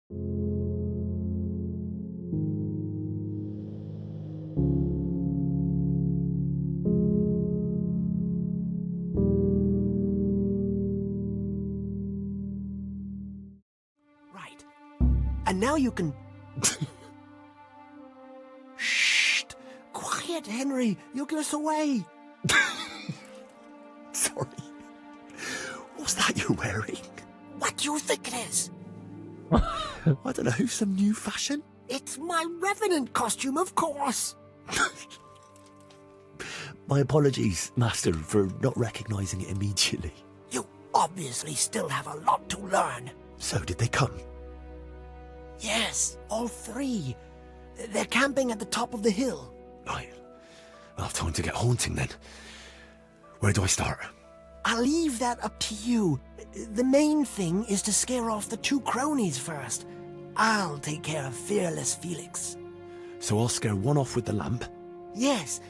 Right. And now you can... Shh! Quiet, Henry! You'll give us away! Sorry. What's that you're wearing? What do you think it is? I don't know, some new fashion? It's my revenant costume, of course! My apologies, Master, for not recognising it immediately. You obviously still have a lot to learn. So, did they come? Yes, all three. They're camping at the top of the hill. Right. I'll have time to get haunting then. Where do I start? I'll leave that up to you. The main thing is to scare off the two cronies first. I'll take care of fearless Felix. So I'll scare one off with the lamp, Yes,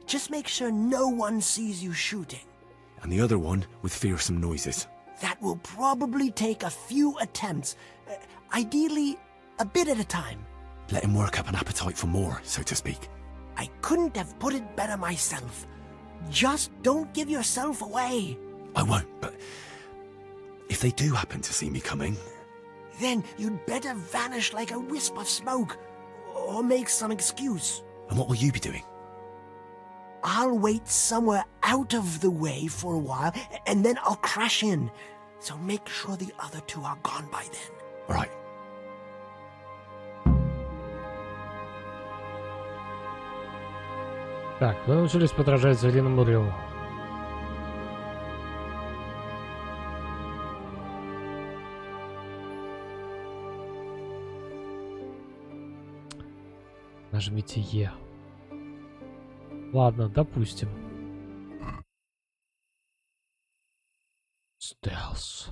just make sure no one sees you shooting. and the other one with fearsome noises. That will probably take a few attempts. Ideally, a bit at a time. Let him work up an appetite for more, so to speak. I couldn't have put it better myself. Just don't give yourself away. I won't, but if they do happen to see me coming... Then you'd better vanish like a wisp of smoke, or make some excuse. And what will you be doing? I'll wait somewhere out of the way for a while, and then I'll crash in. So make sure the other two are gone by then. All right. Так, вы научились подражать звериному реву. Нажмите Е. Ладно, допустим. Стелс.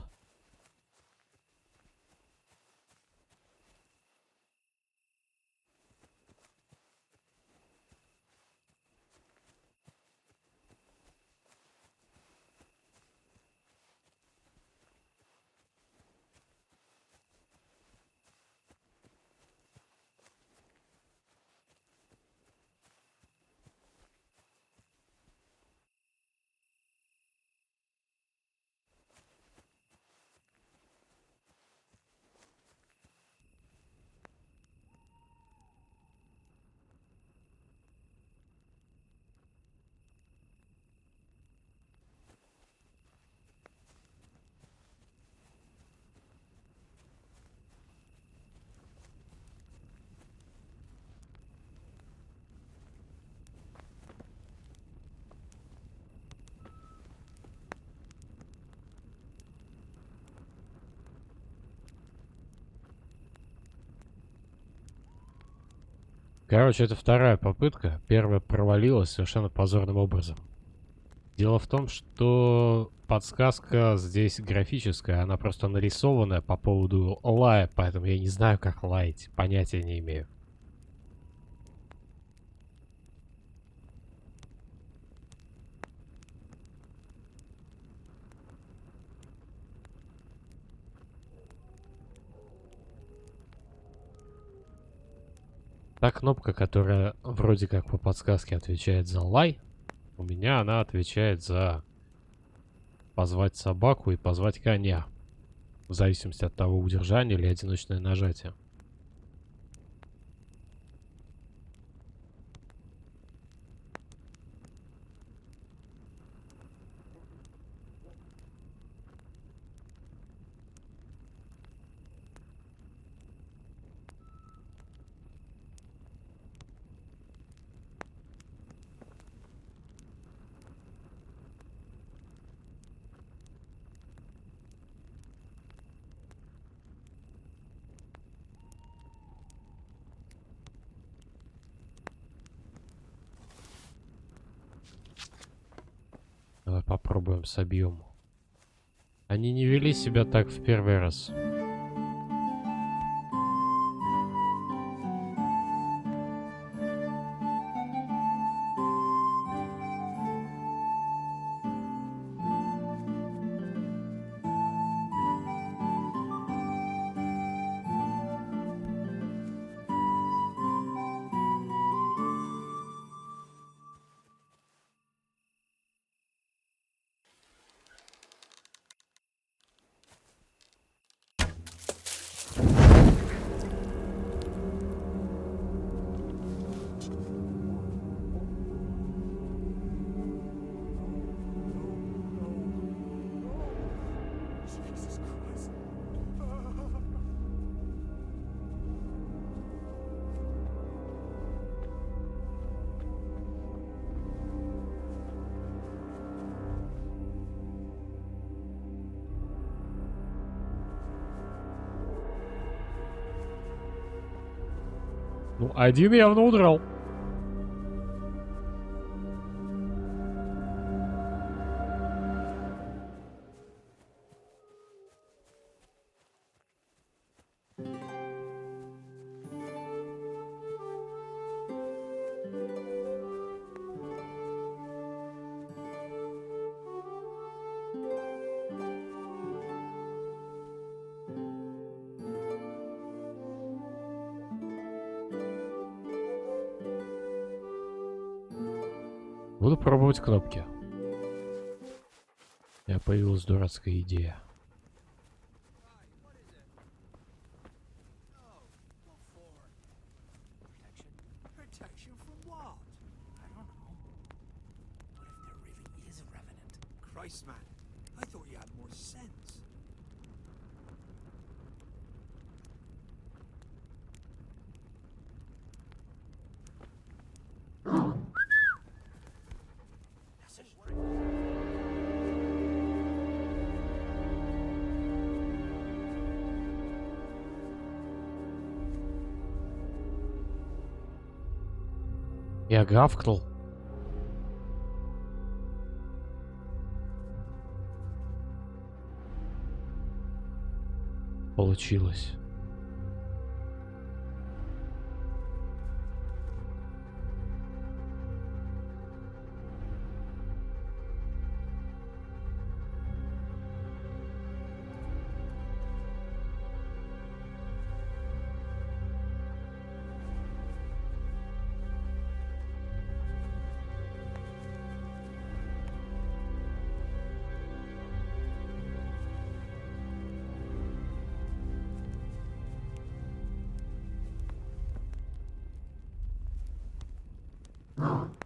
Короче, это вторая попытка. Первая провалилась совершенно позорным образом. Дело в том, что подсказка здесь графическая, она просто нарисованная по поводу лая, поэтому я не знаю, как лаять, понятия не имею. Та кнопка, которая вроде как по подсказке отвечает за лай, у меня она отвечает за позвать собаку и позвать коня. В зависимости от того, удержание или одиночное нажатие. Давай попробуем собьем. Они не вели себя так в первый раз. Ну, один явно удрал. Буду пробовать кнопки. У меня появилась дурацкая идея. Protection from what? I don't know. What if there really is a revenant? Christ, man. I thought you had more sense. Я гавкнул. Получилось.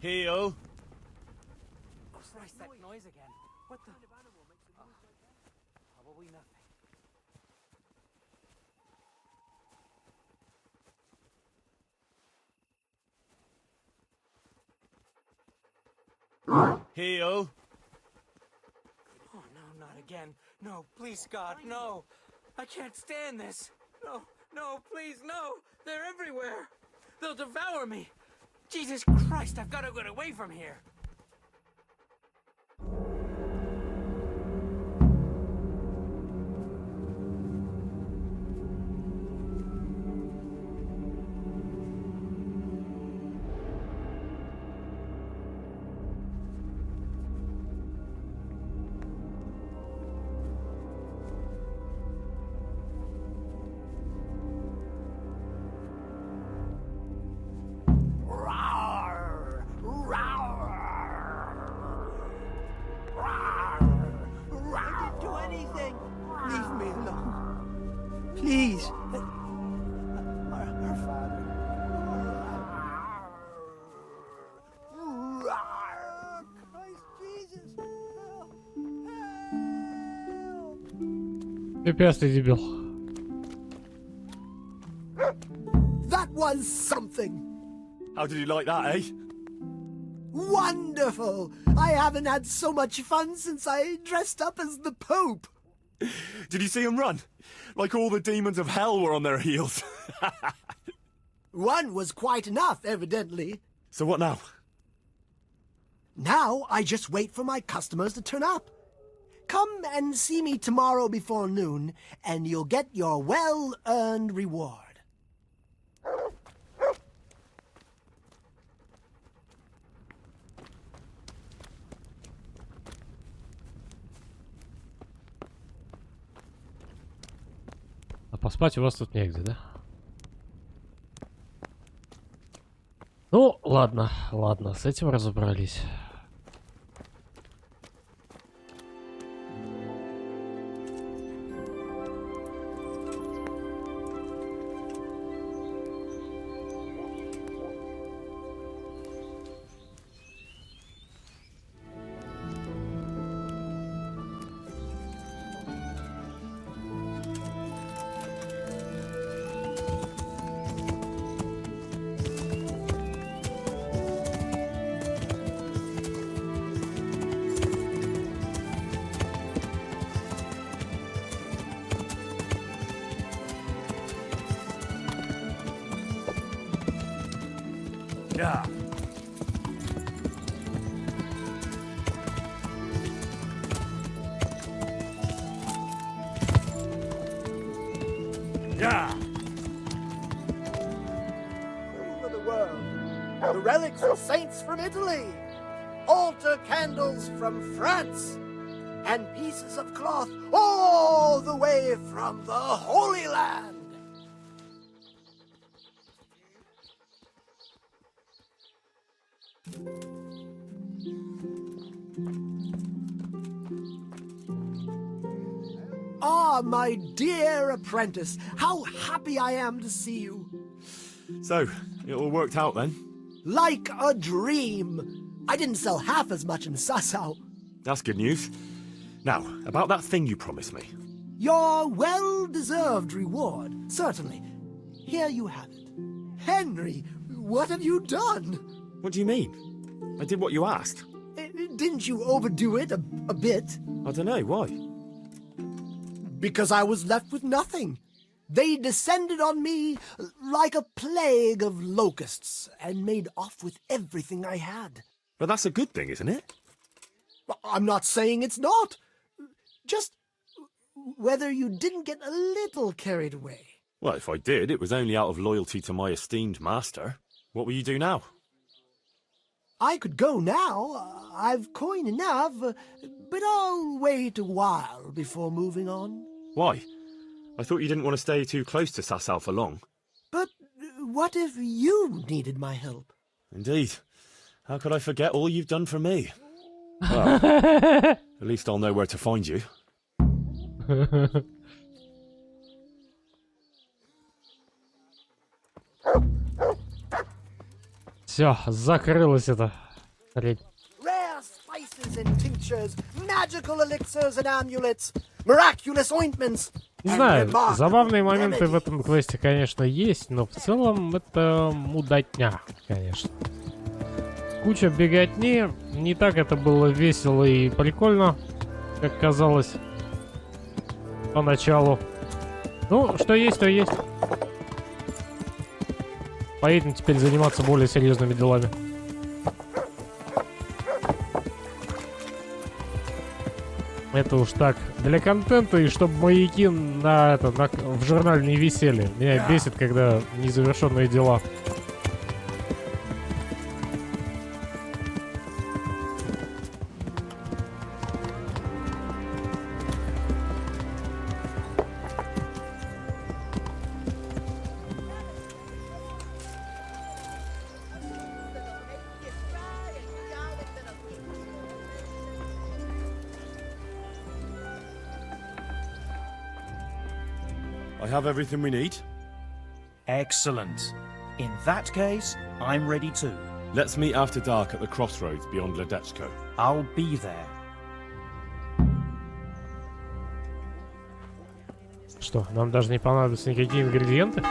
Heel. Christ, that noise again. What the? Probably nothing. Heel. Oh, no, not again. No, please, God, no. I can't stand this. No, no, please, no. They're everywhere. They'll devour me. Jesus Christ, I've got to get away from here. Please. Our Father. Christ Jesus. Help. Препятствие, дебил. That was something. How did you like that, eh? Wonderful. I haven't had so much fun since I dressed up as the Pope. Did you see him run? Like all the demons of hell were on their heels. One was quite enough, evidently. So what now? Now I just wait for my customers to turn up. Come and see me tomorrow before noon, and you'll get your well-earned reward. А поспать у вас тут негде, да? Ну, ладно, ладно, с этим разобрались. Yeah. Yeah. Over the world, the relics of saints from Italy, altar candles from France, and pieces of cloth all the way from the Holy Land. Ah, my dear apprentice, how happy I am to see you. So, it all worked out then? Like a dream. I didn't sell half as much in Sassau. That's good news. Now, about that thing you promised me. Your well-deserved reward, certainly. Here you have it. Henry, what have you done? What do you mean? I did what you asked. Didn't you overdo it a bit? I don't know, why? Because I was left with nothing. They descended on me like a plague of locusts and made off with everything I had. But that's a good thing, isn't it? I'm not saying it's not. Just whether you didn't get a little carried away. Well, if I did, it was only out of loyalty to my esteemed master. What will you do now? I could go now. I've coin enough, but I'll wait a while before moving on. Why? I thought you didn't want to stay too close to Sassau for long. But what if you needed my help? Indeed. How could I forget all you've done for me? Well, at least I'll know where to find you. Все, закрылось это. Хрень. Rare spices and tinctures, magical elixirs and amulets, miraculous ointments. Не and знаю, remarkable забавные моменты в remedies. этом квесте, конечно, есть, но в целом это мудотня, конечно. Куча беготни, не так это было весело и прикольно, как казалось поначалу. Ну, что есть, то есть. Поедем теперь заниматься более серьезными делами. Это уж так, для контента и чтобы маяки в журнале не висели. Меня бесит, когда незавершенные дела. I have everything we need. Excellent. In that case, I'm ready too. Let's meet after dark at the crossroads beyond Ledechko. I'll be there. Что, нам даже не понадобятся никакие ингредиенты?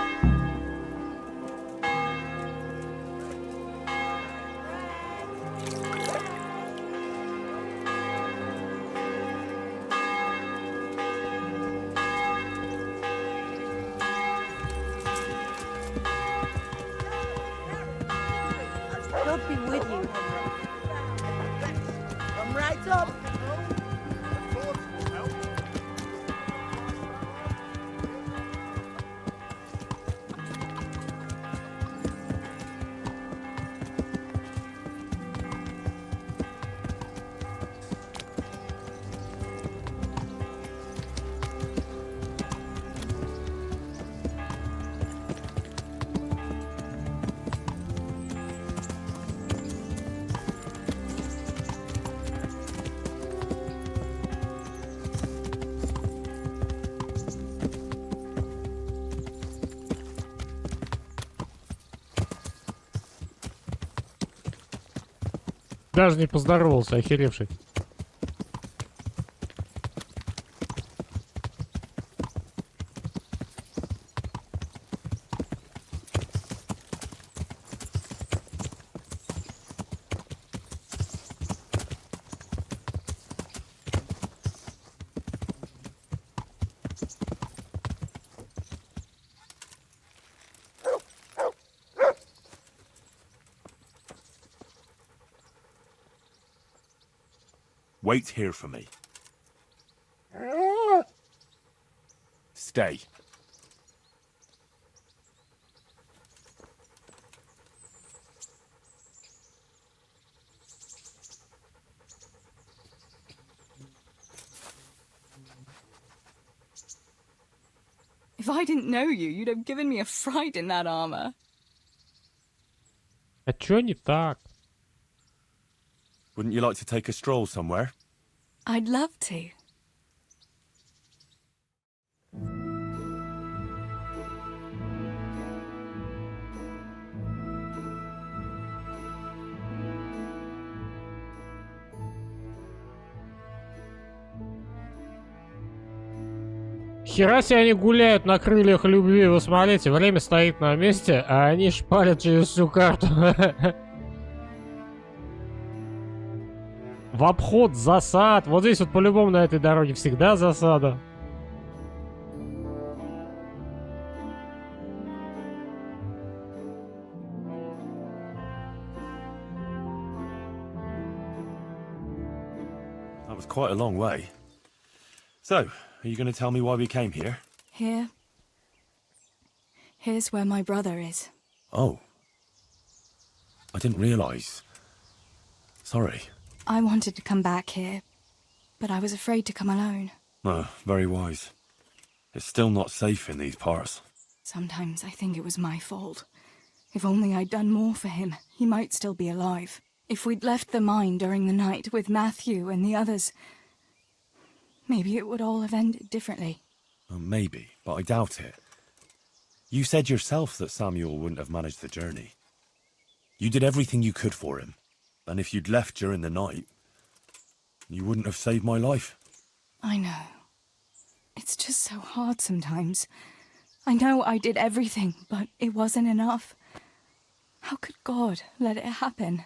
God be with you. Come right up. Даже не поздоровался, охеревший. Wait here for me. Stay. If I didn't know you, you'd have given me a fright in that armor. А чё не так? Wouldn't you like to take a stroll somewhere? I'd love to. Хера себе они гуляют на крыльях любви, вы смотрите, время стоит на месте, а они шпалят через всю карту. В обход засад. Вот здесь вот по-любому на этой дороге всегда засада. That was quite a long way. So, are you going to tell me why we came here? Here's where my brother is. Oh. I didn't realise. Sorry. I wanted to come back here, but I was afraid to come alone. Oh, very wise. It's still not safe in these parts. Sometimes I think it was my fault. If only I'd done more for him, he might still be alive. If we'd left the mine during the night with Matthew and the others, maybe it would all have ended differently. Maybe, but I doubt it. You said yourself that Samuel wouldn't have managed the journey. You did everything you could for him, and if you'd left during the night, you wouldn't have saved my life. I know. It's just so hard sometimes. I know I did everything, but it wasn't enough. How could God let it happen?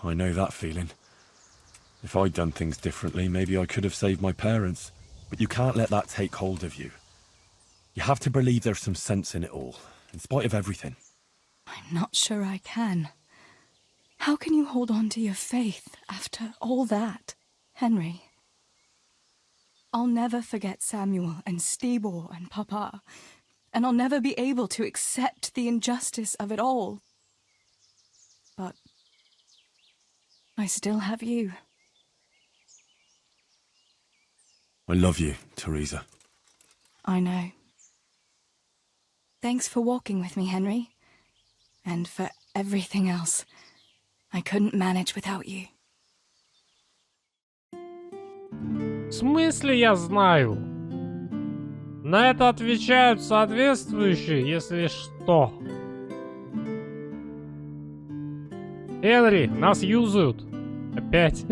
I know that feeling. If I'd done things differently, maybe I could have saved my parents. But you can't let that take hold of you. You have to believe there's some sense in it all, in spite of everything. I'm not sure I can. How can you hold on to your faith after all that, Henry? I'll never forget Samuel and Stibor and Papa, and I'll never be able to accept the injustice of it all. But I still have you. I love you, Teresa. I know. Thanks for walking with me, Henry. And for everything else. I couldn't manage without you. В смысле я знаю? На это отвечают соответствующие, если что. Энри, нас юзают. Опять.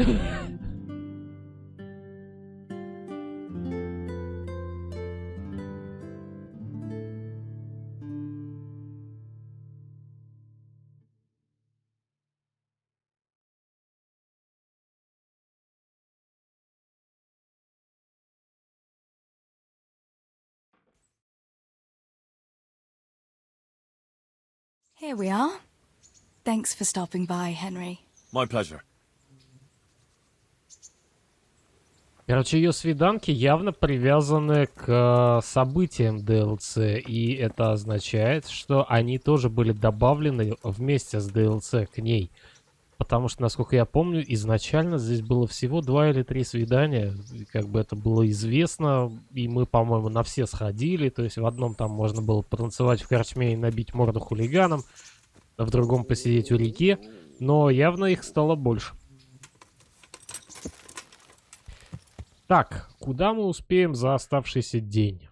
Here we are. Thanks for stopping by, Henry. My pleasure. Короче, ее свиданки явно привязаны к событиям DLC, и это означает, что они тоже были добавлены вместе с DLC к ней. Потому что, насколько я помню, изначально здесь было всего 2 или 3 свидания, как бы это было известно, и мы, по-моему, на все сходили, то есть в одном там можно было потанцевать в корчме и набить морду хулиганам, а в другом посидеть у реки, но явно их стало больше. Так, куда мы успеем за оставшийся день?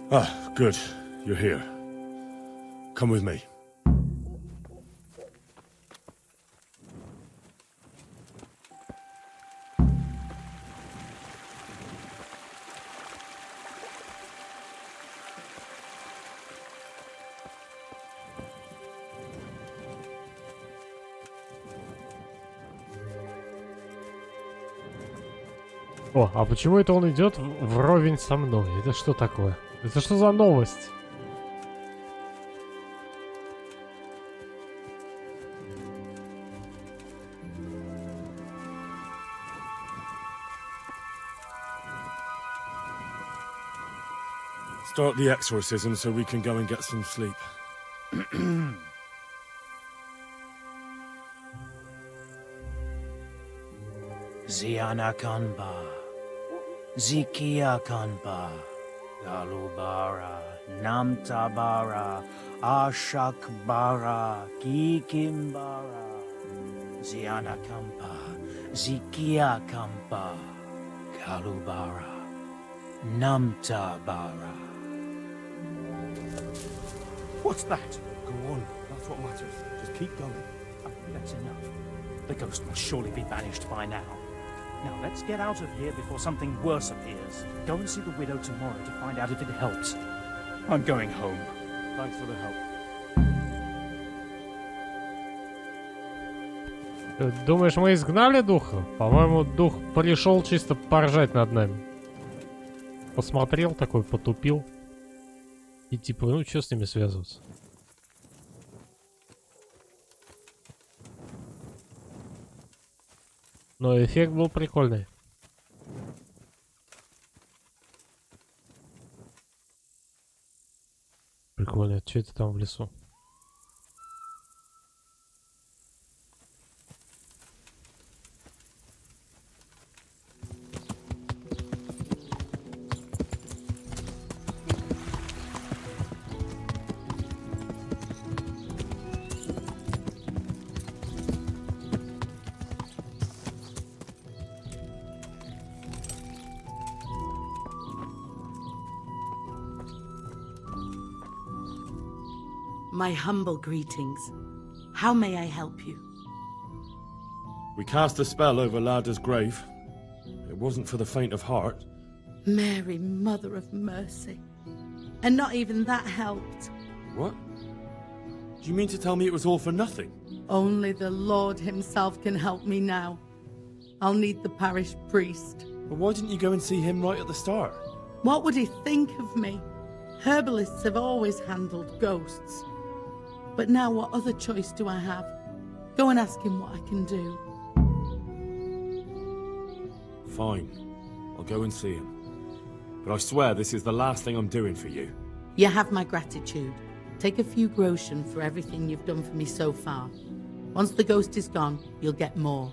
Ah, good. You're here. Come with me. О, а почему это он идет вровень со мной? Это что такое? Это что за новость? Start the exorcism so we can go and get some sleep. Ziana Kanba, Zikia Kanba, Galubara, Namtabara, Ashakbara, Kikimbara, Ziana Kampa, Zikia Kampa, Galubara, Namtabara. What's that? Go on, that's what matters. Just keep going. Oh, that's enough. The ghost must surely be banished by now. Now let's get out of here before something worse appears. Go and see the widow tomorrow to find out if it helps. I'm going home. Thanks for the help. Думаешь, мы изгнали духа? По-моему, дух пришел чисто поржать над нами. Посмотрел такой, потупил. И типа, ну что с ними связываться? Но эффект был прикольный. Прикольно. Что это там в лесу? My humble greetings. How may I help you? We cast a spell over Lada's grave. It wasn't for the faint of heart. Mary, Mother of Mercy. And not even that helped. What? Do you mean to tell me it was all for nothing? Only the Lord himself can help me now. I'll need the parish priest. But why didn't you go and see him right at the start? What would he think of me? Herbalists have always handled ghosts. But now what other choice do I have? Go and ask him what I can do. Fine. I'll go and see him. But I swear this is the last thing I'm doing for you. You have my gratitude. Take a few groschen for everything you've done for me so far. Once the ghost is gone, you'll get more.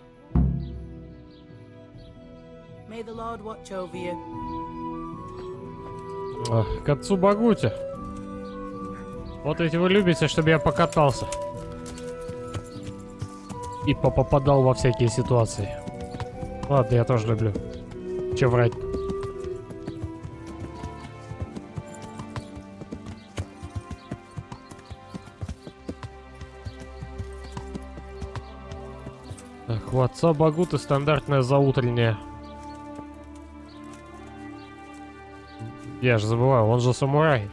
May the Lord watch over you. К отцу Багуте. Вот ведь вы любите, чтобы я покатался. И попадал во всякие ситуации. Ладно, я тоже люблю. Че врать? Так, у отца Багуты стандартная заутренняя. Я же забываю, он же самурай.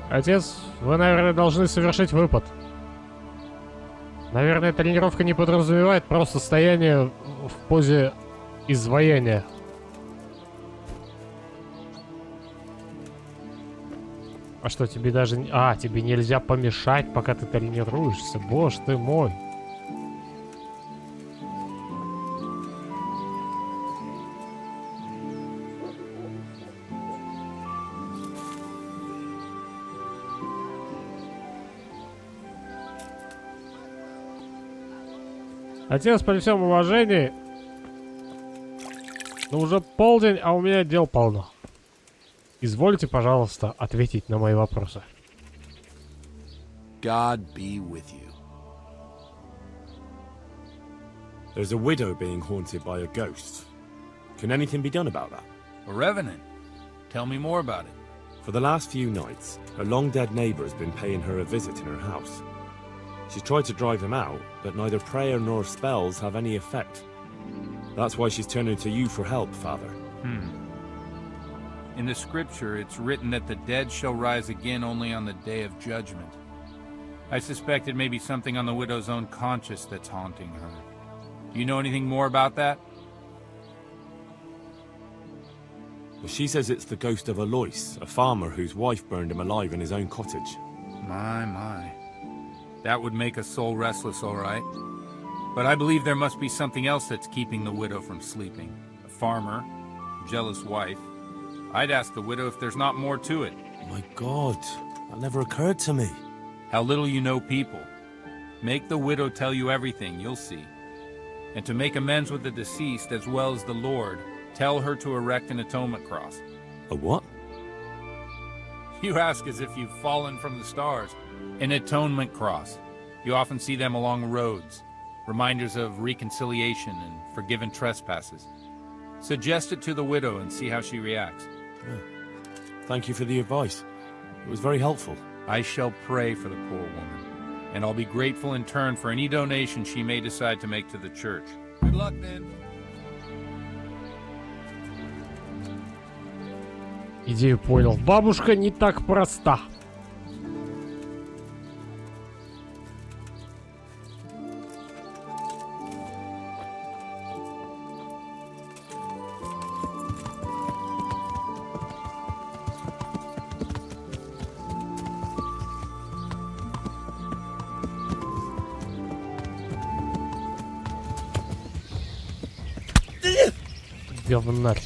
Отец, вы, наверное, должны совершить выпад. Наверное, тренировка не подразумевает просто стояние в позе изваяния. А что, тебе даже... А, тебе нельзя помешать, пока ты тренируешься. Боже ты мой. Отец, при всем уважении, но уже полдень, а у меня дел полно. Извольте, пожалуйста, ответить на мои вопросы. God be with you. There's a widow being haunted by a ghost. Can anything be done about that? A revenant. Tell me more about it. For the last few nights, her long-dead neighbour has been paying her a visit in her house. She's tried to drive him out, but neither prayer nor spells have any effect. That's why she's turning to you for help, Father. In the scripture, it's written that the dead shall rise again only on the day of judgment. I suspect it may be something on the widow's own conscience that's haunting her. Do you know anything more about that? Well, she says it's the ghost of Alois, a farmer whose wife burned him alive in his own cottage. My. That would make a soul restless, all right. But I believe there must be something else that's keeping the widow from sleeping. A farmer, a jealous wife. I'd ask the widow if there's not more to it. My God, that never occurred to me. How little you know people. Make the widow tell you everything, you'll see. And to make amends with the deceased as well as the Lord, tell her to erect an atonement cross. A what? You ask as if you've fallen from the stars. An atonement cross. You often see them along roads. Reminders of reconciliation and forgiven trespasses. Suggest it to the widow and see how she reacts. Thank you for the advice. It was very helpful. I shall pray for the poor woman, and I'll be grateful in turn for any donation she may decide to make to the church. Good luck, then. Идею понял. Бабушка не так проста. Говнарь.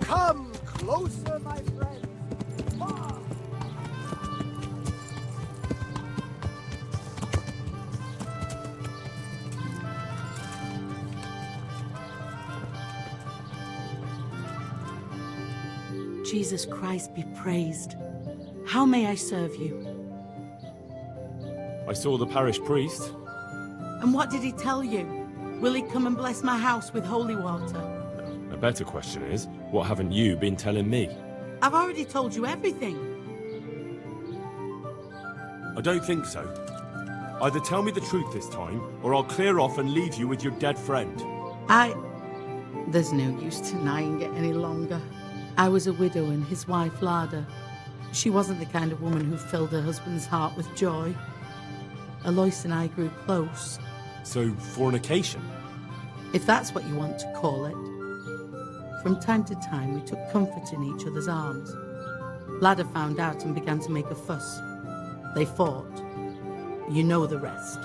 Come closer, my friends. Far. Jesus Christ be praised. How may I serve you? I saw the parish priest. And what did he tell you? Will he come and bless my house with holy water? A better question is, what haven't you been telling me? I've already told you everything. I don't think so. Either tell me the truth this time, or I'll clear off and leave you with your dead friend. There's no use denying it any longer. I was a widow and his wife, Lada. She wasn't the kind of woman who filled her husband's heart with joy. Alois and I grew close. So, fornication? If that's what you want to call it. From time to time, we took comfort in each other's arms. Lada found out and began to make a fuss. They fought. You know the rest.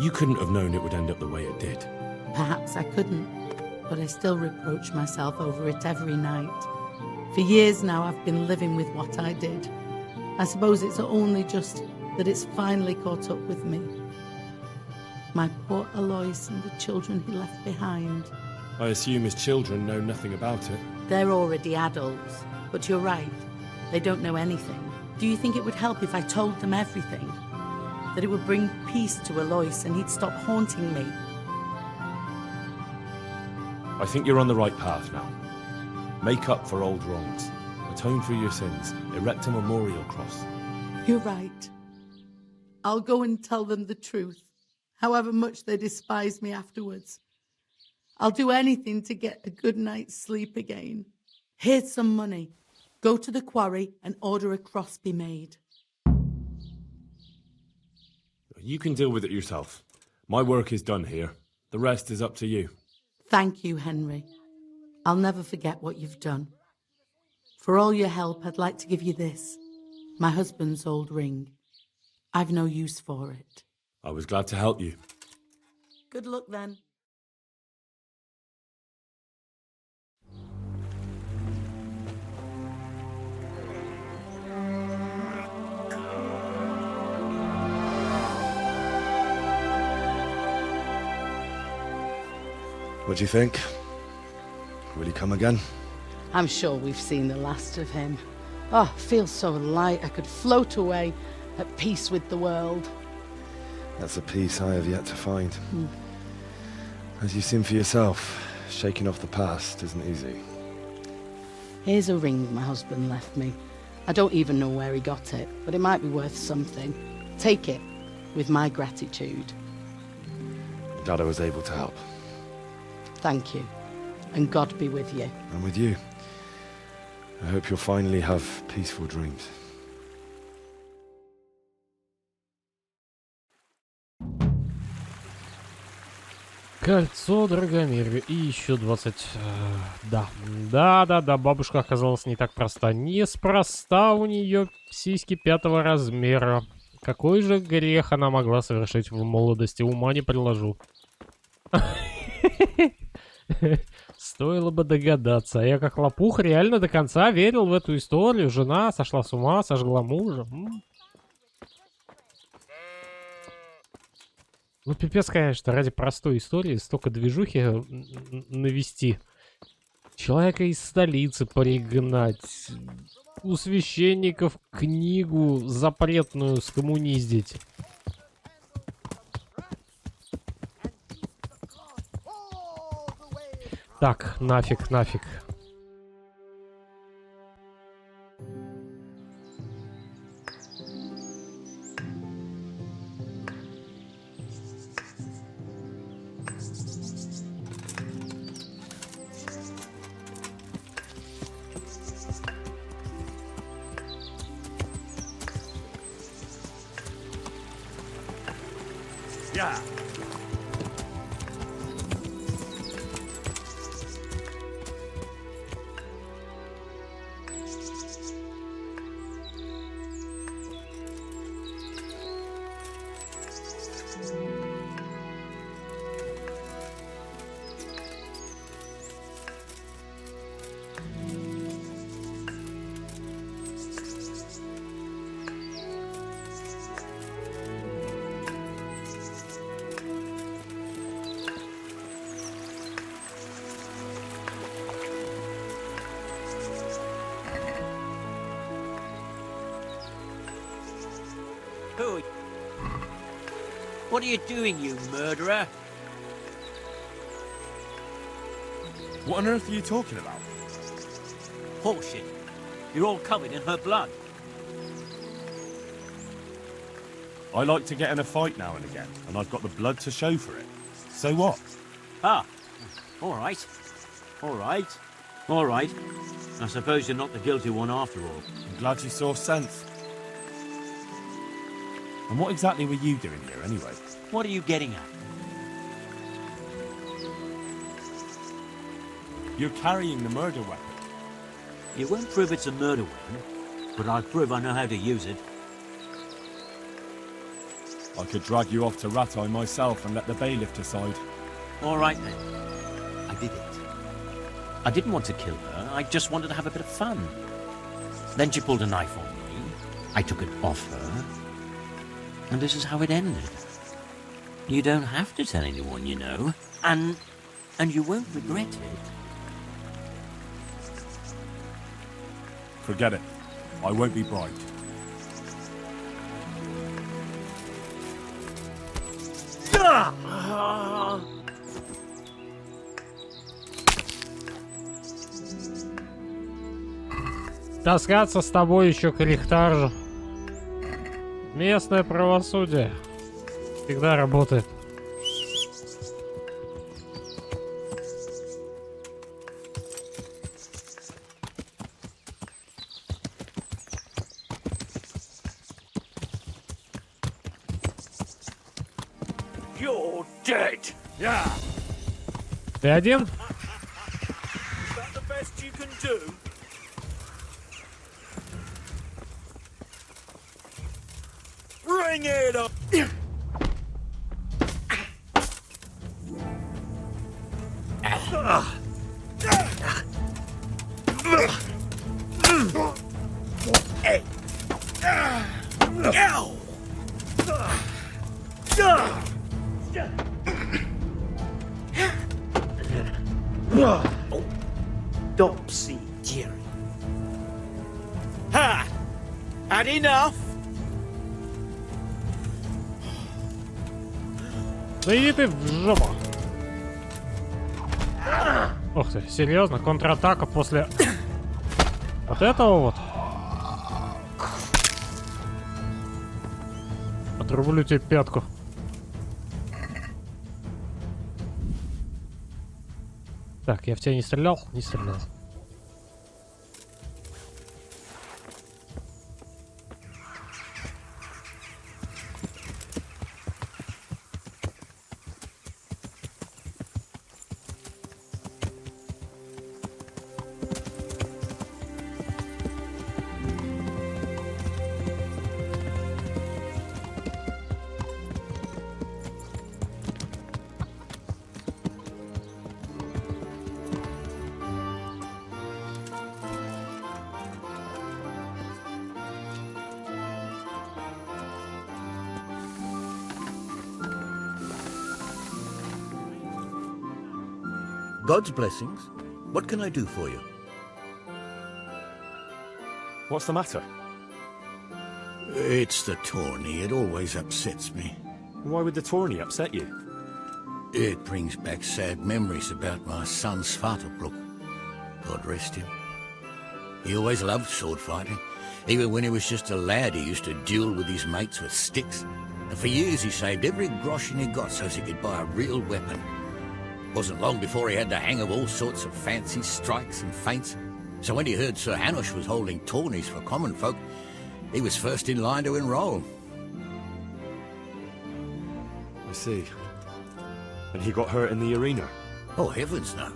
You couldn't have known it would end up the way it did. Perhaps I couldn't, but I still reproach myself over it every night. For years now, I've been living with what I did. I suppose it's only just that it's finally caught up with me. My poor Alois and the children he left behind. I assume his children know nothing about it. They're already adults, but you're right. They don't know anything. Do you think it would help if I told them everything? That it would bring peace to Alois and he'd stop haunting me? I think you're on the right path now. Make up for old wrongs. Atone for your sins. Erect a memorial cross. You're right. I'll go and tell them the truth, however much they despise me afterwards. I'll do anything to get a good night's sleep again. Here's some money. Go to the quarry and order a cross be made. You can deal with it yourself. My work is done here. The rest is up to you. Thank you, Henry. I'll never forget what you've done. For all your help, I'd like to give you this. My husband's old ring. I've no use for it. I was glad to help you. Good luck then. What do you think? Will he come again? I'm sure we've seen the last of him. Oh, feels so light I could float away at peace with the world. That's a peace I have yet to find. As you've seen for yourself, shaking off the past isn't easy. Here's a ring my husband left me. I don't even know where he got it, but it might be worth something. Take it, with my gratitude. Glad I was able to help. Thank you, and God be with you. And with you. I hope you'll finally have peaceful dreams. Кольцо Драгомирья и еще 20... Да, бабушка оказалась не так проста. Неспроста у нее сиськи 5-го размера. Какой же грех она могла совершить в молодости, ума не приложу. Стоило бы догадаться. А я как лопух реально до конца верил в эту историю. Жена сошла с ума, сожгла мужа. Ну, пипец, конечно, ради простой истории столько движухи навести. Человека из столицы пригнать. У священников книгу запретную скоммуниздить. Так, нафиг. Yeah. Who? What are you doing, you murderer? What on earth are you talking about? Bullshit. You're all covered in her blood. I like to get in a fight now and again, and I've got the blood to show for it. So what? Ah, all right. All right. I suppose you're not the guilty one after all. I'm glad you saw sense. And what exactly were you doing here, anyway? What are you getting at? You're carrying the murder weapon. You won't prove it's a murder weapon, but I'll prove I know how to use it. I could drag you off to Ratai myself and let the bailiff decide. All right, then. I did it. I didn't want to kill her. I just wanted to have a bit of fun. Then she pulled a knife on me. I took it off her. And this is how it ended. You don't have to tell anyone, you know. And you won't regret it. Forget it. I won't be bribed. Таскаться с тобой еще к Рихтаржу. Местное правосудие всегда работает. You're dead. Yeah! Ты один? Is that the best you can do? Bring it up! Topsy-turvy. Ha! Had enough? Да иди ты в жопу. Ух ты, серьезно? Контратака после вот этого вот? Отрублю тебе пятку. Так, я в тебя не стрелял? Не стрелял. God's blessings. What can I do for you? What's the matter? It's the tourney. It always upsets me. Why would the tourney upset you? It brings back sad memories about my son Svartalfluk. God rest him. He always loved sword fighting. Even when he was just a lad, he used to duel with his mates with sticks. And for years he saved every groschen he got so as he could buy a real weapon. Wasn't long before he had the hang of all sorts of fancy strikes and feints. So when he heard Sir Hanush was holding tourneys for common folk, he was first in line to enroll. I see. And he got hurt in the arena? Oh, heavens no.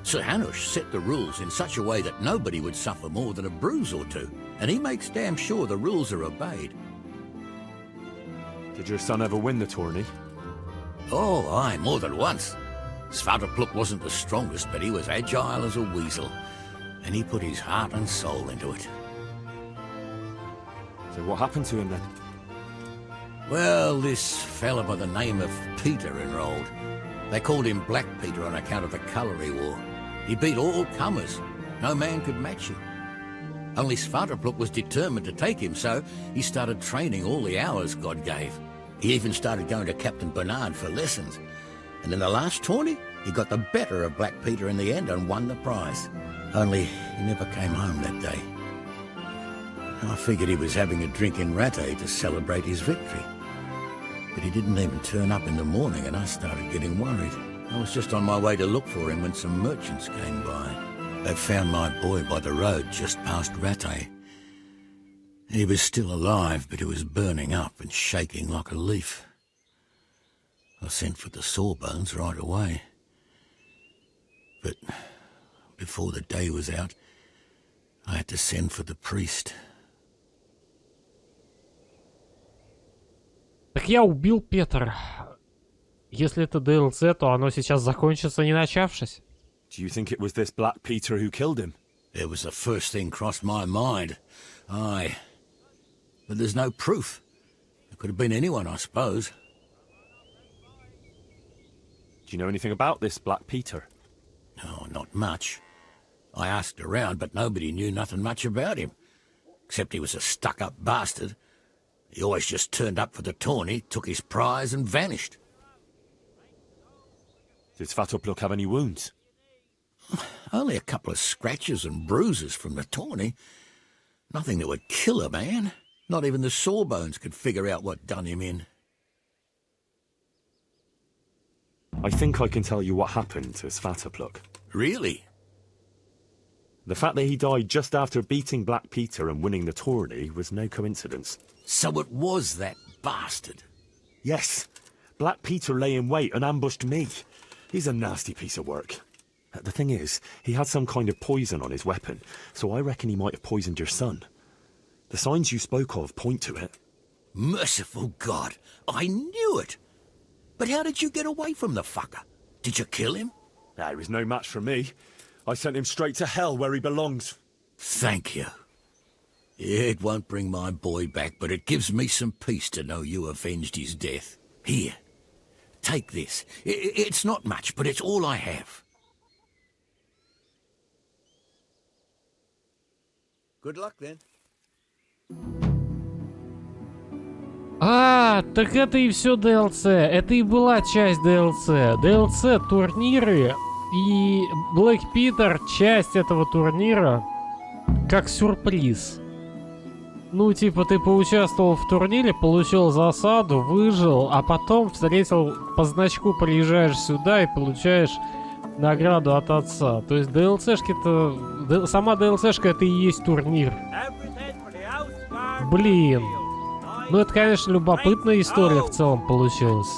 Sir Hanush set the rules in such a way that nobody would suffer more than a bruise or two, and he makes damn sure the rules are obeyed. Did your son ever win the tourney? Oh, aye, more than once. Svartalfluk wasn't the strongest, but he was agile as a weasel, and he put his heart and soul into it. So what happened to him then? Well, this fella by the name of Peter enrolled. They called him Black Peter on account of the colour he wore. He beat all comers. No man could match him. Only Svartalfluk was determined to take him, so he started training all the hours God gave. He even started going to Captain Bernard for lessons. And in the last tourney, he got the better of Black Peter in the end and won the prize. Only he never came home that day. I figured he was having a drink in Rattay to celebrate his victory. But he didn't even turn up in the morning, and I started getting worried. I was just on my way to look for him when some merchants came by. They found my boy by the road just past Rattay. He was still alive, but he was burning up and shaking like a leaf. I sent for the sawbones right away. But before the day was out, I had to send for the priest. Так я убил Петр. Если это DLC, то оно сейчас закончится, не начавшись. Do you think it was this Black Peter who killed him? It was the first thing crossed my mind. Aye. But there's no proof. It could have been anyone, I suppose. Do you know anything about this Black Peter? No, not much. I asked around, but nobody knew nothing much about him. Except he was a stuck-up bastard. He always just turned up for the tourney, took his prize and vanished. Did Svartalfluk have any wounds? Only a couple of scratches and bruises from the tourney. Nothing that would kill a man. Not even the sawbones could figure out what done him in. I think I can tell you what happened to Svartalfluk. Really? The fact that he died just after beating Black Peter and winning the tourney was no coincidence. So it was that bastard? Yes. Black Peter lay in wait and ambushed me. He's a nasty piece of work. The thing is, he had some kind of poison on his weapon, so I reckon he might have poisoned your son. The signs you spoke of point to it. Merciful God, I knew it! But how did you get away from the fucker? Did you kill him? He was no match for me. I sent him straight to hell where he belongs. Thank you. It won't bring my boy back, but it gives me some peace to know you avenged his death. Here, take this. It's not much, but it's all I have. Good luck then. А, так это и все DLC. Это и была часть DLC. DLC турниры и Блэк Питер часть этого турнира как сюрприз. Ну, типа, ты поучаствовал в турнире, получил засаду, выжил, а потом встретил по значку, приезжаешь сюда и получаешь награду от отца. То есть DLC-шки-то... Сама DLC-шка это и есть турнир. Блин. Ну, это, конечно, любопытная история в целом получилась.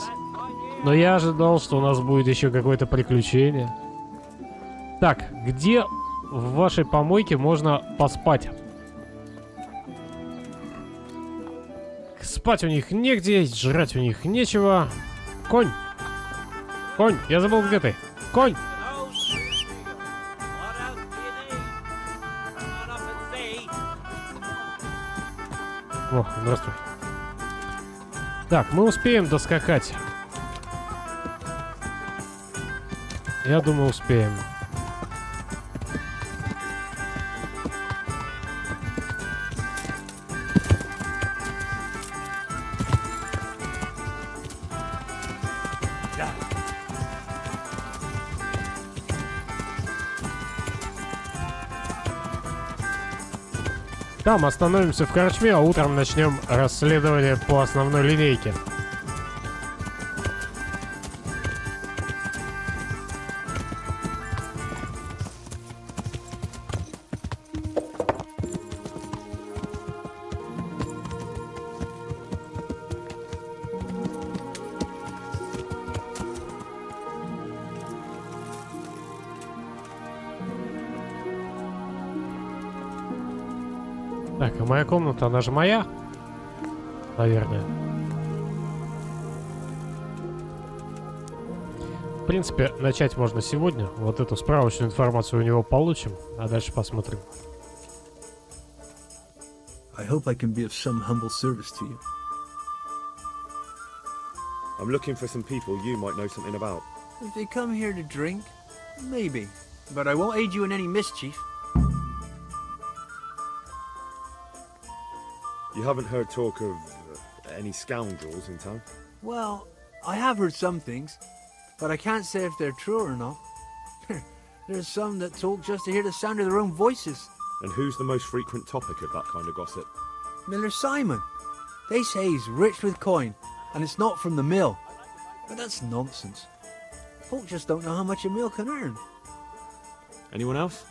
Но я ожидал, что у нас будет еще какое-то приключение. Так, где в вашей помойке можно поспать? Спать у них негде, жрать у них нечего. Конь! Конь! Я забыл, где ты. Конь! О, здравствуй. Так, мы успеем доскакать. Я думаю, успеем. Там остановимся в корчме, а утром начнем расследование по основной линейке. Так, а моя комната, она же моя? Наверное. В принципе, начать можно сегодня. Вот эту справочную информацию у него получим, а дальше посмотрим. I hope I can be of some humble service to you. I'm looking for some people you might know something about. If they come here to drink, maybe. But I won't aid you in any mischief. You haven't heard talk of any scoundrels in town? Well, I have heard some things, but I can't say if they're true or not. There's some that talk just to hear the sound of their own voices. And who's the most frequent topic of that kind of gossip? Miller Simon. They say he's rich with coin, and it's not from the mill. But that's nonsense. Folk just don't know how much a mill can earn. Anyone else?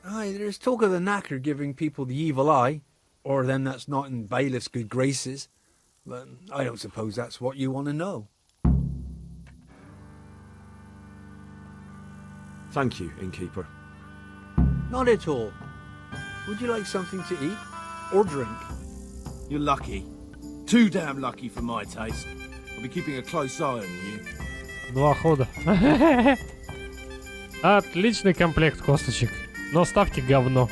Aye, there's talk of the knacker giving people the evil eye, or them that's not in bailiff's good graces. But I don't suppose that's what you want to know. Thank you, innkeeper. Not at all. Would you like something to eat? Or drink? You're lucky. Too damn lucky for my taste. I'll be keeping a close eye on you. 2 хода. Отличный комплект косточек. Но ставки говно.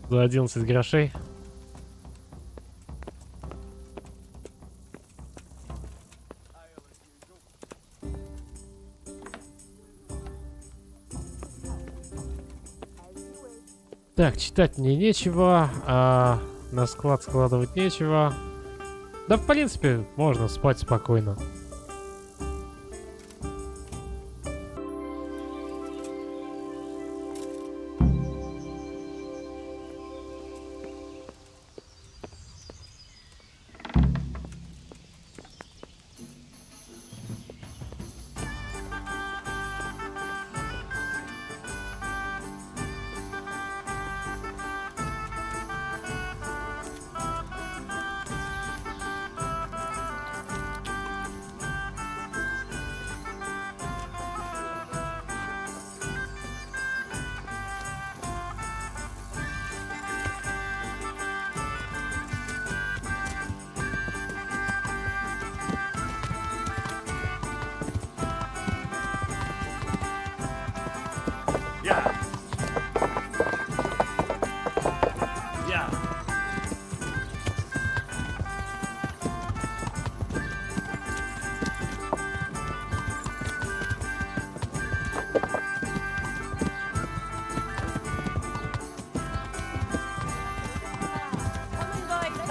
За 11 грошей. Так, читать мне нечего, а на склад складывать нечего. Да, в принципе, можно спать спокойно.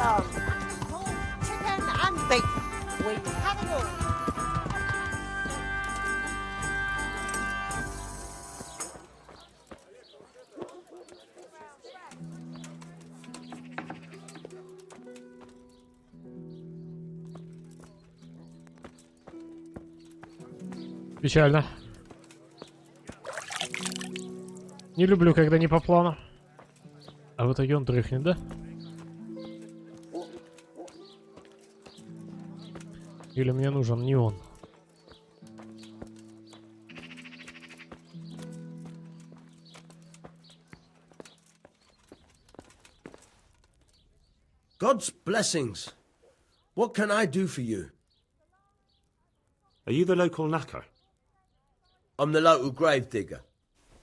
some. Pork, chicken, and beef. We have it all. Печально. Не люблю, когда не по плану. А в итоге он дрыхнет, да? Или мне нужен не он? God's blessings. What can I do for you? Are you the local knacker? I'm the local grave digger.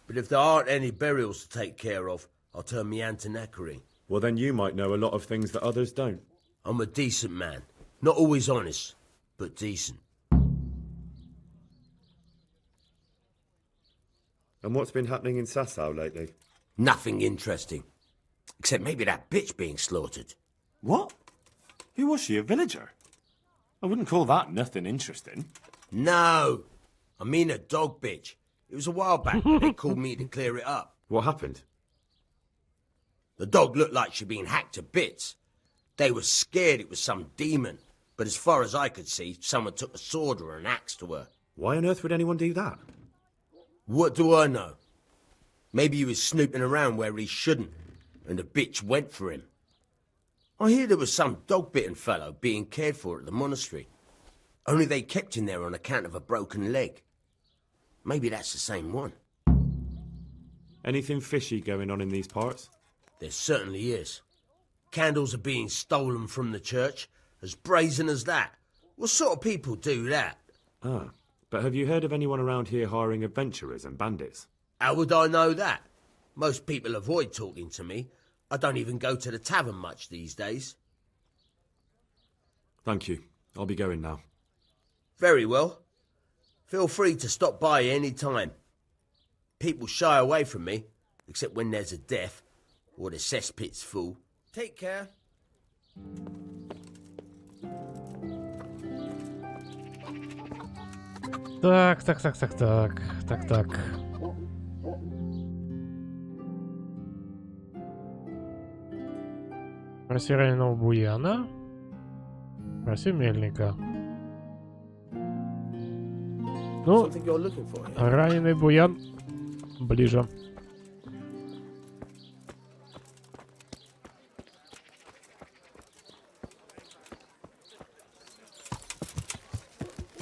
But if there aren't any burials to take care of, I'll turn me hand to knackering. Well, then you might know a lot of things that others don't. I'm a decent man. Not always honest, but decent. And what's been happening in Sasau lately? Nothing interesting. Except maybe that bitch being slaughtered. What? Who was she, a villager? I wouldn't call that nothing interesting. No! I mean a dog bitch. It was a while back when they called me to clear it up. What happened? The dog looked like she'd been hacked to bits. They were scared it was some demon. But as far as I could see, someone took a sword or an axe to her. Why on earth would anyone do that? What do I know? Maybe he was snooping around where he shouldn't, and the bitch went for him. I hear there was some dog-bitten fellow being cared for at the monastery. Only they kept him there on account of a broken leg. Maybe that's the same one. Anything fishy going on in these parts? There certainly is. Candles are being stolen from the church, as brazen as that. What sort of people do that? Ah, but have you heard of anyone around here hiring adventurers and bandits? How would I know that? Most people avoid talking to me. I don't even go to the tavern much these days. Thank you. I'll be going now. Very well. Feel free to stop by any time. People shy away from me, except when there's a death or the cesspit's full. Take care. Так. Проси раненого буяна. Проси мельника. Ну, Something you're looking for here? раненый буян ближе.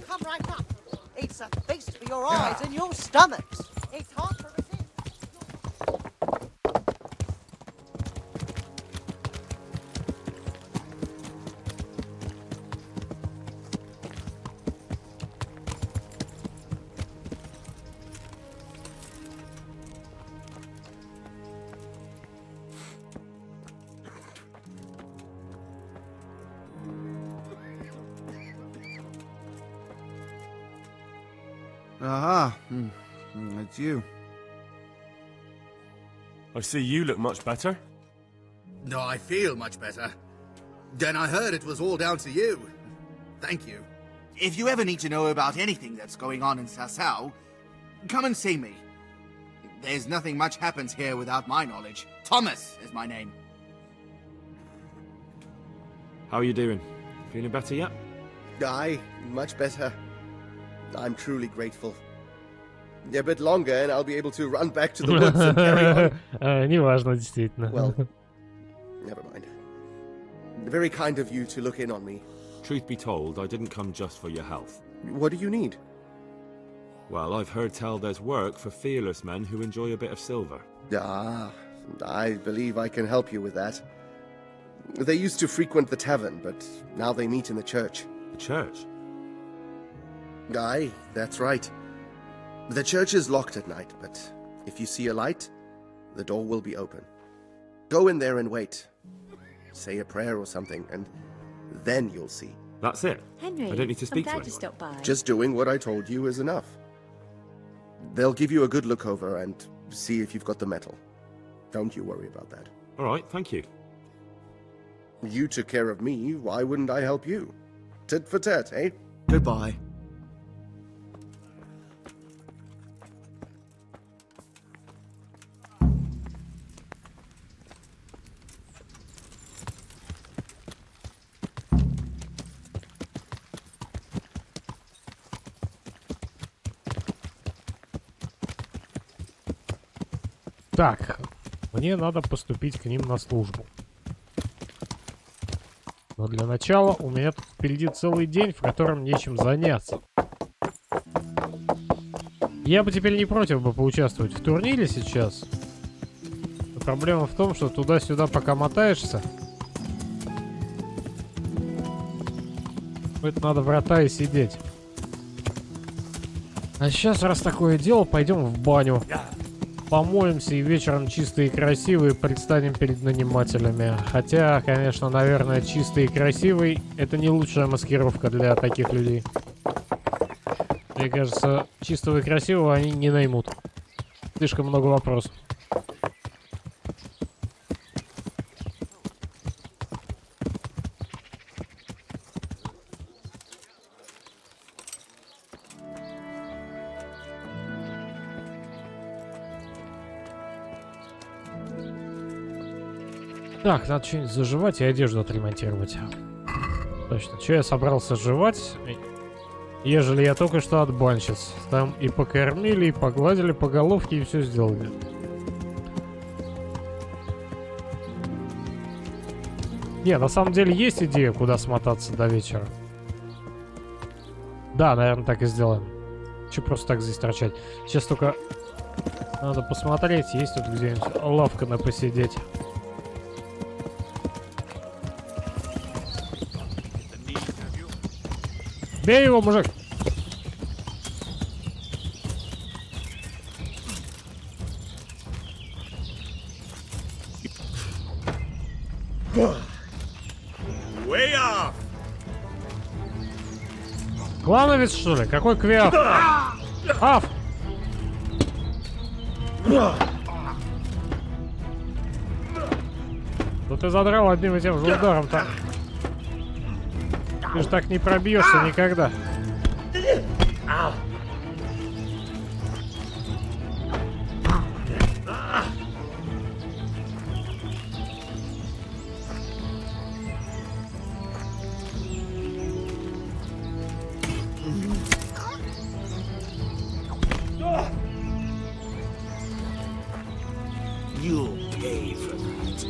Come right up. It's a feast for your eyes and your stomachs. It's hard to resist. Aha, it's you. I see you look much better. No, I feel much better. Then I heard it was all down to you. Thank you. If you ever need to know about anything that's going on in Sasau, come and see me. There's nothing much happens here without my knowledge. Thomas is my name. How are you doing? Feeling better yet? Aye, much better. I'm truly grateful. A bit longer and I'll be able to run back to the woods and carry on. Неважно, действительно. Well, never mind. Very kind of you to look in on me. Truth be told, I didn't come just for your health. What do you need? Well, I've heard tell there's work for fearless men who enjoy a bit of silver. Ah, I believe I can help you with that. They used to frequent the tavern, but now they meet in the church. The church? Aye, that's right. The church is locked at night, but if you see a light, the door will be open. Go in there and wait. Say a prayer or something, and then you'll see. That's it? Henry, I don't need to speak to I'm anyone. glad you stopped by. Just doing what I told you is enough. They'll give you a good look over and see if you've got the metal. Don't you worry about that. All right, thank you. You took care of me, why wouldn't I help you? Tit for tat, eh? Goodbye. Так, мне надо поступить к ним на службу. Но для начала у меня тут впереди целый день, в котором нечем заняться. Я бы теперь не против бы поучаствовать в турнире сейчас. Но проблема в том, что туда-сюда пока мотаешься. Это надо врата и сидеть. А сейчас, раз такое дело, пойдем в баню. Помоемся и вечером чистые и красивые предстанем перед нанимателями. Хотя, конечно, наверное, чистый и красивый — это не лучшая маскировка для таких людей. Мне кажется, чистого и красивого они не наймут. Слишком много вопросов. Так, надо что-нибудь заживать и одежду отремонтировать. Точно, что я собрался жевать, ежели я только что от банщиц. Там и покормили, и погладили по головке, и все сделали. Не, на самом деле есть идея, куда смотаться до вечера. Да, наверное, так и сделаем. Че просто так здесь торчать. Сейчас только надо посмотреть, есть тут где-нибудь лавка на посидеть. Бей его, мужик! Клановец, что ли? Какой квиаф? Аф! Да ты задрал одним и тем же ударом-то. Ты же так не пробьешься никогда. You'll pay for that.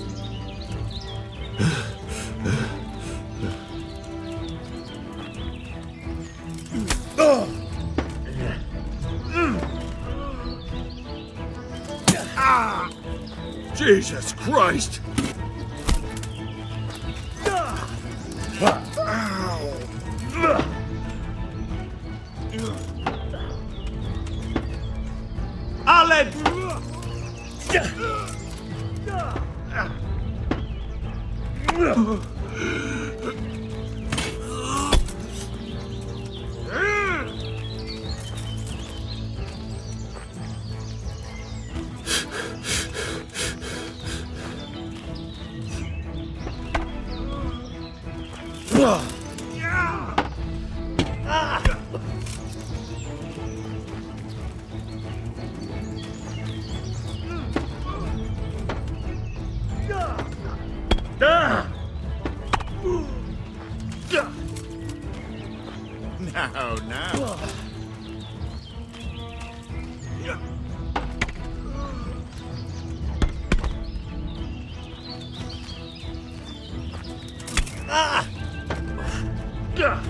Jesus Christ! Alan! No.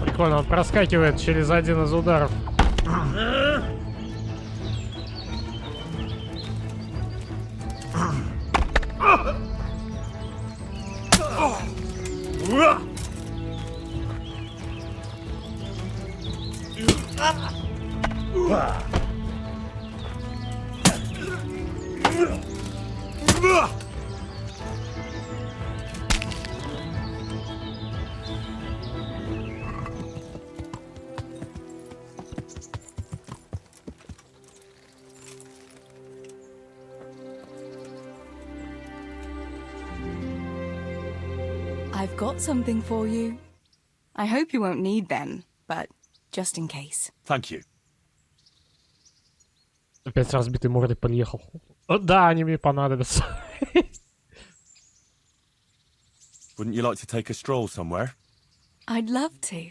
Прикольно, он проскакивает через один из ударов. I've I've got something for you. I hope you won't need them, but just in case. Thank you. Опять с разбитой мордой подъехал. О, да, они мне понадобятся. Wouldn't you like to take a stroll somewhere? I'd love to.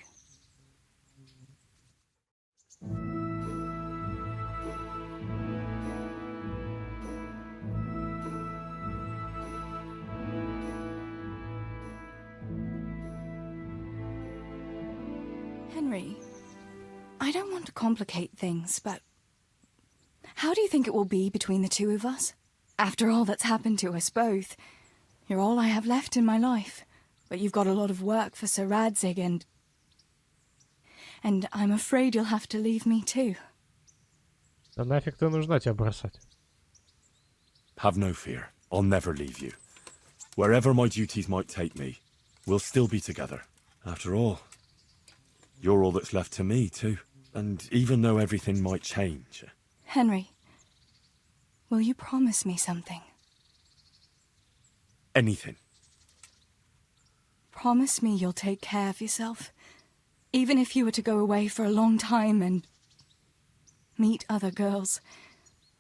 Henry, I don't want to complicate things, but how do you think it will be between the two of us? After all that's happened to us both, you're all I have left in my life, but you've got a lot of work for Sir Radzig and I'm afraid you'll have to leave me too. Да нафиг ты нужна тебя бросать? Have no fear. I'll never leave you. Wherever my duties might take me, we'll still be together. After all, you're all that's left to me too. And even though everything might change... Henry, will you promise me something? Anything. Promise me you'll take care of yourself, even if you were to go away for a long time and meet other girls.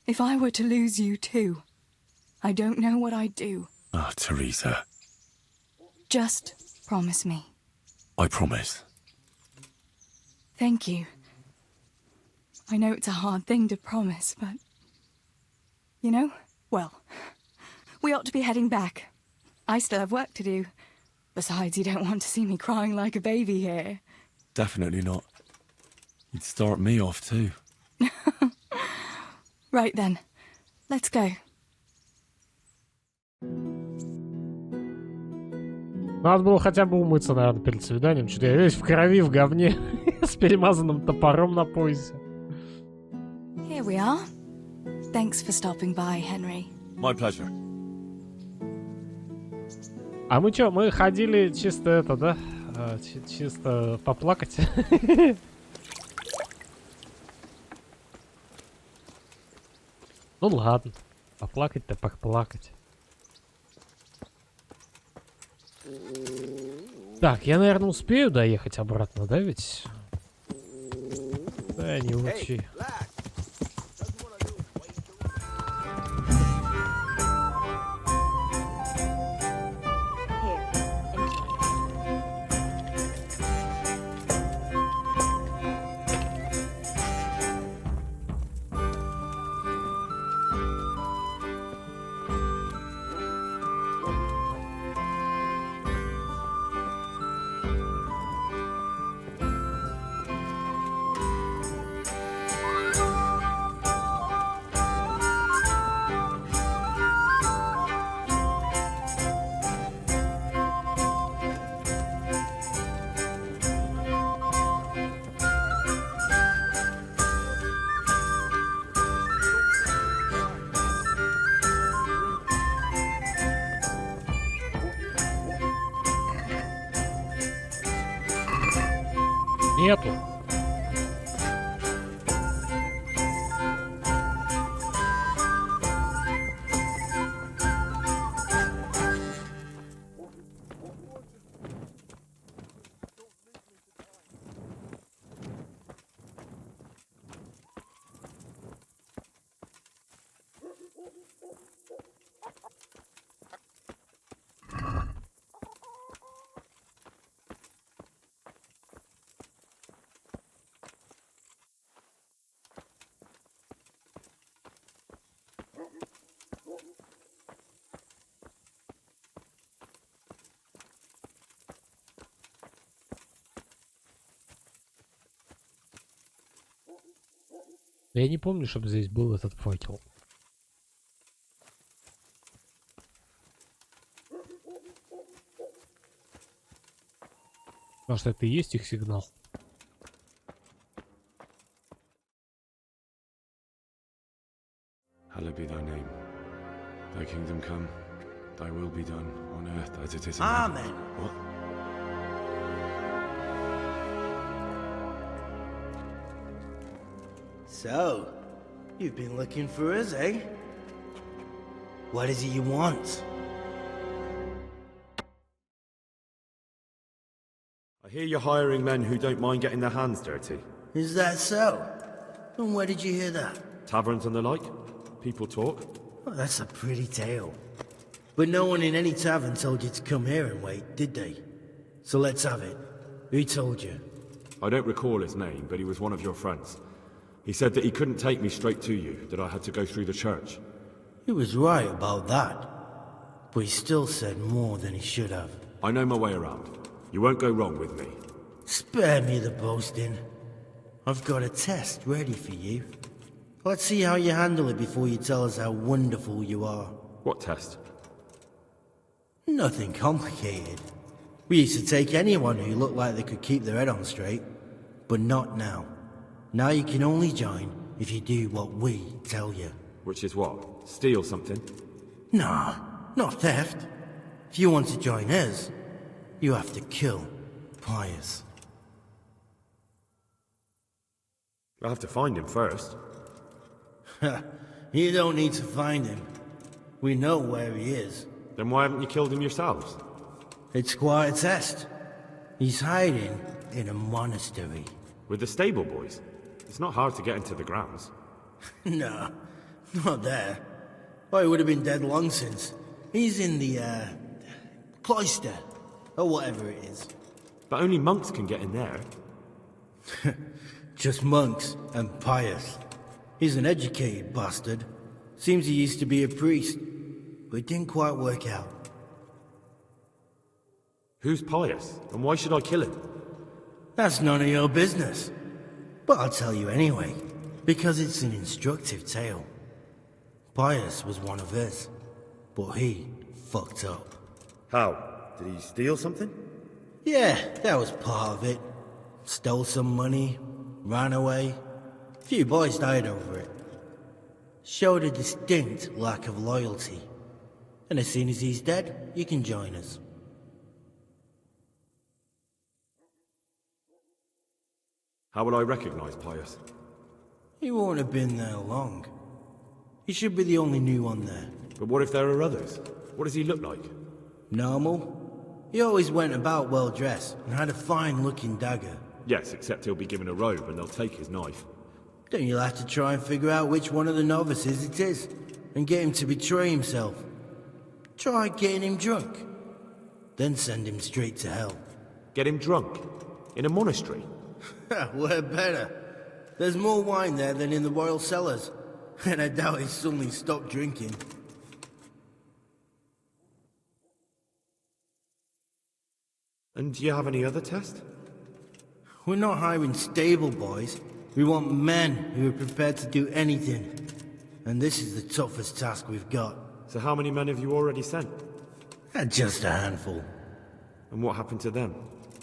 If I were to lose you too, I don't know what I'd do. Ah, Teresa. Just promise me. I promise. Thank you. I know it's a hard thing to promise, but... You know, well, we ought to be heading back. I still have work to do. Besides, you don't want to see me crying like a baby here. Definitely not. You'd start me off too. Right then, let's go. Надо было хотя бы умыться, наверное, перед свиданием. Что-то я весь в крови, в говне, с перемазанным топором на поясе. Here we are. Thanks for stopping by, Henry. My pleasure. А мы чё, мы ходили чисто это, да? Чисто поплакать. Ну ладно, поплакать-то поплакать. Так, я, наверное, успею доехать обратно, да ведь? Да, не учи. Нету. Я не помню, чтобы здесь был этот факел. Может, это и есть их сигнал? Hallowed be thy name. Thy kingdom come. Thy will be done on earth as it is in Amen. heaven. What? So, you've been looking for us, eh? What is it you want? I hear you're hiring men who don't mind getting their hands dirty. Is that so? And where did you hear that? Taverns and the like. People talk. Well, that's a pretty tale. But no one in any tavern told you to come here and wait, did they? So let's have it. Who told you? I don't recall his name, but he was one of your friends. He said that he couldn't take me straight to you, that I had to go through the church. He was right about that. But he still said more than he should have. I know my way around. You won't go wrong with me. Spare me the boasting. I've got a test ready for you. Let's see how you handle it before you tell us how wonderful you are. What test? Nothing complicated. We used to take anyone who looked like they could keep their head on straight. But not now. Now you can only join if you do what we tell you. Which is what? Steal something? Nah, not theft. If you want to join us, you have to kill Pius. I'll have to find him first. You don't need to find him. We know where he is. Then why haven't you killed him yourselves? It's quite a test. He's hiding in a monastery. With the stable boys? It's not hard to get into the grounds. No, not there. Oh, he would have been dead long since. He's in the, cloister, or whatever it is. But only monks can get in there. Just monks and Pius. He's an educated bastard. Seems he used to be a priest, but it didn't quite work out. Who's Pius, and why should I kill him? That's none of your business. But I'll tell you anyway, because it's an instructive tale. Pius was one of us, but he fucked up. How? Did he steal something? Yeah, that was part of it. Stole some money, ran away. A few boys died over it. Showed a distinct lack of loyalty. And as soon as he's dead, you can join us. How would I recognize Pius? He won't have been there long. He should be the only new one there. But what if there are others? What does he look like? Normal. He always went about well dressed and had a fine-looking dagger. Yes, except he'll be given a robe and they'll take his knife. Then you'll have to try and figure out which one of the novices it is, and get him to betray himself. Try getting him drunk. Then send him straight to hell. Get him drunk? In a monastery? We're better. There's more wine there than in the royal cellars, and I doubt he suddenly stopped drinking. And do you have any other test? We're not hiring stable boys. We want men who are prepared to do anything. And this is the toughest task we've got. So how many men have you already sent? Just a handful. And what happened to them?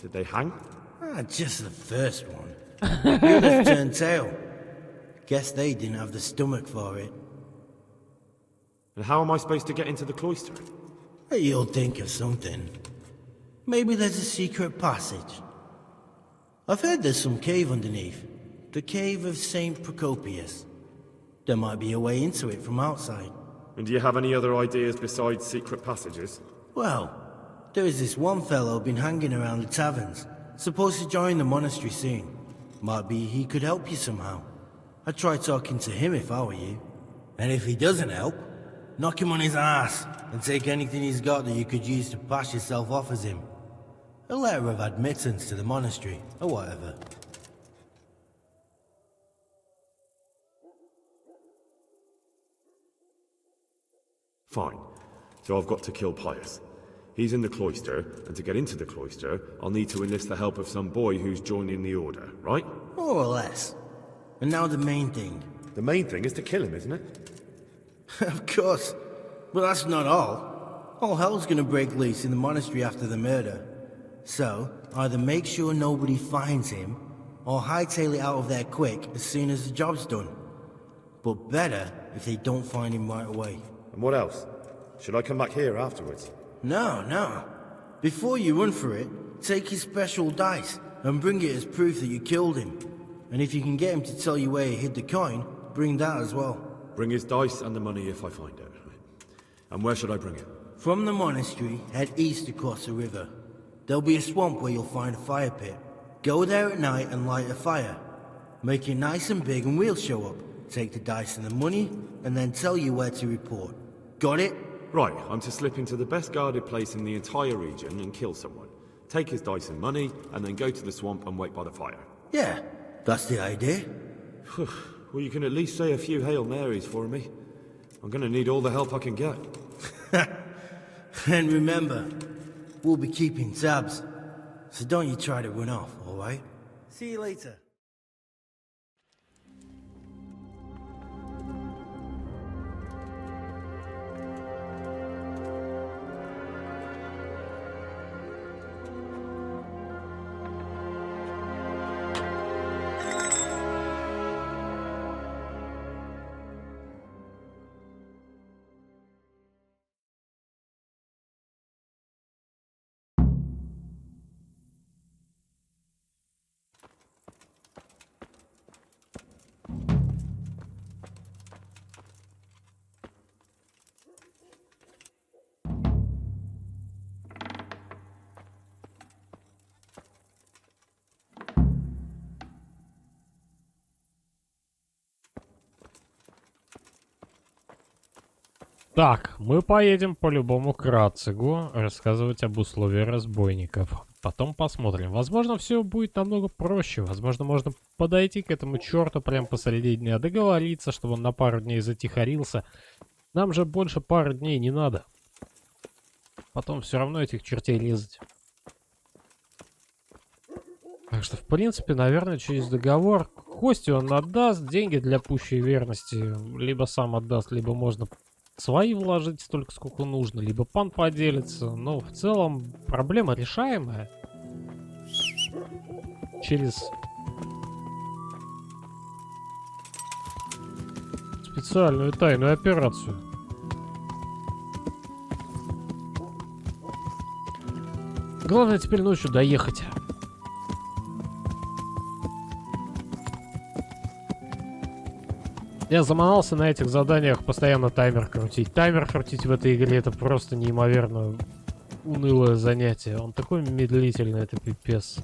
Did they hang? Just the first one. The others turned tail. Guess they didn't have the stomach for it. And how am I supposed to get into the cloister? You'll think of something. Maybe there's a secret passage. I've heard there's some cave underneath. The cave of St. Procopius. There might be a way into it from outside. And do you have any other ideas besides secret passages? Well, there is this one fellow been hanging around the taverns. Supposed to join the monastery soon. Might be he could help you somehow. I'd try talking to him if I were you. And if he doesn't help, knock him on his ass and take anything he's got that you could use to pass yourself off as him. A letter of admittance to the monastery, or whatever. Fine. So I've got to kill Pius. He's in the cloister, and to get into the cloister, I'll need to enlist the help of some boy who's joining the order, right? More or less. And now the main thing. The main thing is to kill him, isn't it? Of course. But that's not all. All hell's gonna break loose in the monastery after the murder. So, either make sure nobody finds him, or hightail it out of there quick as soon as the job's done. But better if they don't find him right away. And what else? Should I come back here afterwards? No. Before you run for it, take his special dice and bring it as proof that you killed him. And if you can get him to tell you where he hid the coin, bring that as well. Bring his dice and the money if I find it. And where should I bring it? From the monastery, head east across the river. There'll be a swamp where you'll find a fire pit. Go there at night and light a fire. Make it nice and big and we'll show up. Take the dice and the money, and then tell you where to report. Got it? Right, I'm to slip into the best guarded place in the entire region and kill someone. Take his dice and money, and then go to the swamp and wait by the fire. Yeah, that's the idea. Well, you can at least say a few Hail Marys for me. I'm gonna need all the help I can get. And remember, we'll be keeping tabs. So don't you try to run off, alright? See you later. Так, мы поедем по-любому к Рацигу рассказывать об условиях разбойников. Потом посмотрим. Возможно, все будет намного проще. Возможно, можно подойти к этому черту прямо посреди дня, договориться, чтобы он на пару дней затихарился. Нам же больше пары дней не надо. Потом все равно этих чертей резать. Так что, в принципе, наверное, через договор Кости он отдаст деньги для пущей верности. Либо сам отдаст, либо можно свои вложить столько, сколько нужно, либо пан поделится. Но в целом проблема решаемая. Через специальную тайную операцию. Главное теперь ночью доехать. Я заманался на этих заданиях постоянно таймер крутить. Таймер крутить в этой игре — это просто неимоверно унылое занятие. Он такой медлительный, это пипец.